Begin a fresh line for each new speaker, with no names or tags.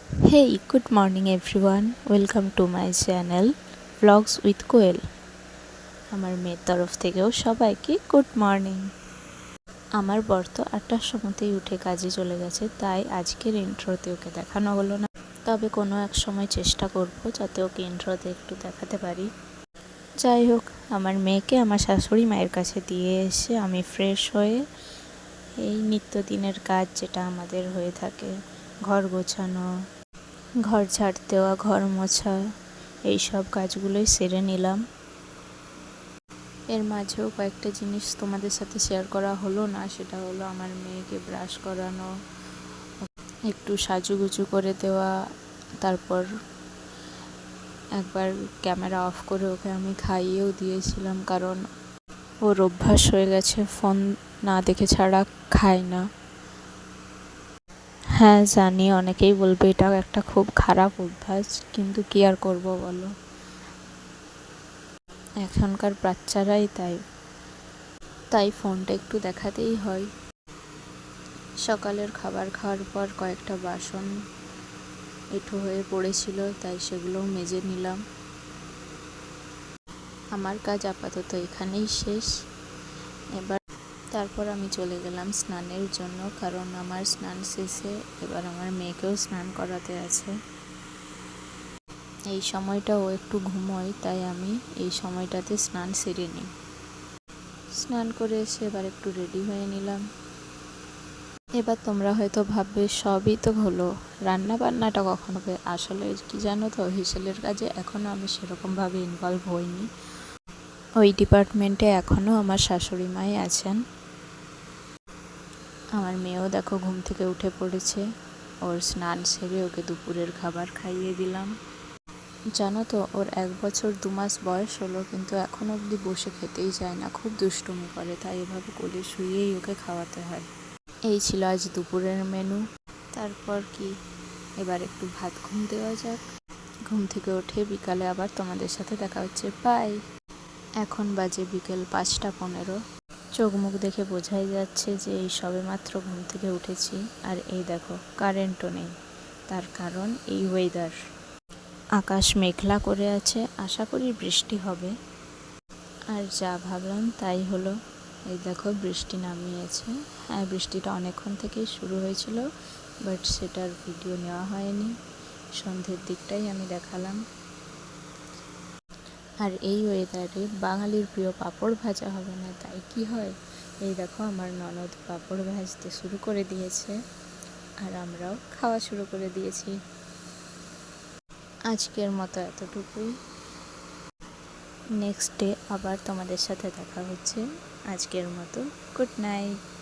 Hey, good morning everyone. Welcome to my channel Vlogs with Koel. আমার মেয়ের তরফ থেকেও সবাইকে গুড মর্নিং। আমার বর তো 8টার সময়তেই উঠে কাজে চলে গেছে, তাই আজকের ইন্ট্রোতে ওকে দেখানো হলো না। তবে কোনো এক সময় চেষ্টা করব যাতে ওকে ইন্ট্রোতে একটু দেখাতে পারি। যাই হোক, আমার মেয়েকে আমার শাশুড়ি মায়ের কাছে দিয়ে এসে আমি ফ্রেশ হয়ে এই নিত্যদিনের কাজ যেটা আমাদের হয়ে থাকে, ঘর গোছানো, ঘর ঝাড় দেওয়া, ঘর মোছা, এই সব কাজগুলোই সেরে নিলাম। এর মাঝেও কয়েকটা জিনিস তোমাদের সাথে শেয়ার করা হলো না, সেটা হলো আমার মেয়েকে ব্রাশ করানো, একটু সাজুগুজু করে দেওয়া, তারপর একবার ক্যামেরা অফ করে ওকে আমি খাইয়েও দিয়েছিলাম, কারণ ওর অভ্যাস হয়ে গেছে ফোন না দেখে ছাড়া খায় না। হ্যাঁ জানি, অনেকেই বলবে এটাও একটা খুব খারাপ অভ্যাস, কিন্তু কি আর করবো বলো, এখনকার বাচ্চারাই তাই ফোনটা একটু দেখাতেই হয়। সকালের খাবার খাওয়ার পর কয়েকটা বাসন এঁঠো হয়ে পড়েছিল, তাই সেগুলোও মেজে নিলাম। আমার কাজ আপাতত এখানেই শেষ। তারপর আমি চলে গেলাম স্নানের জন্য, কারণ আমার স্নান শেষে এবার আমার মেয়েকেও স্নান করাতে আছে। এই সময়টা ও একটু ঘুমোয়, তাই আমি এই সময়টাতে স্নান সেরে নিই। স্নান করে এসে এবার একটু রেডি হয়ে নিলাম। এবার তোমরা হয়তো ভাববে সবই তো হলো, রান্না বান্নাটা কখন হবে? আসলে কি জানো তো, হিসেলের কাজে এখনও আমি সেরকমভাবে ইনভলভ হইনি। ওই ডিপার্টমেন্টে এখনও আমার শাশুড়ি মাই আছেন। আমার মেয়েও দেখো ঘুম থেকে উঠে পড়েছে, ওর স্নান সেরে ওকে দুপুরের খাবার খাইয়ে দিলাম। জানো তো, ওর 1 বছর 2 মাস বয়স হলো, কিন্তু এখনও অবধি বসে খেতেই চায় না, খুব দুষ্টুমি করে, তাই এভাবে কোলে শুয়েই ওকে খাওয়াতে হয়। এই ছিল আজ দুপুরের মেনু। তারপর কি, এবার একটু ভাত ঘুম দেওয়া যাক। ঘুম থেকে উঠে বিকালে আবার তোমাদের সাথে দেখা হচ্ছে, বাই। এখন বাজে বিকেল 5টা 15। চোখ মুখ দেখে বোঝাই যাচ্ছে যে এই সবে মাত্র ঘুম থেকে উঠেছি। আর এই দেখো, কারেন্টও নেই, তার কারণ এই ওয়েদার। আকাশ মেঘলা করে আছে, আশা করি বৃষ্টি হবে। আর যা ভাবলাম তাই হলো, এই দেখো বৃষ্টি নামিয়েছে। হ্যাঁ, বৃষ্টিটা অনেকক্ষণ থেকেই শুরু হয়েছিল, বাট সেটার ভিডিও নেওয়া হয়নি, সন্ধ্যের দিকটাই আমি দেখালাম। আর এই ওয়েদারে বাঙালির প্রিয় পাঁপড় ভাজা হবে না তাই কি হয়? এই দেখো আমার ননদ পাঁপড় ভাজতে শুরু করে দিয়েছে, আর আমরাও খাওয়া শুরু করে দিয়েছি। আজকের মতো এতটুকুই। নেক্সট ডে আবার তোমাদের সাথে দেখা হচ্ছে। আজকের মতো গুড নাইট।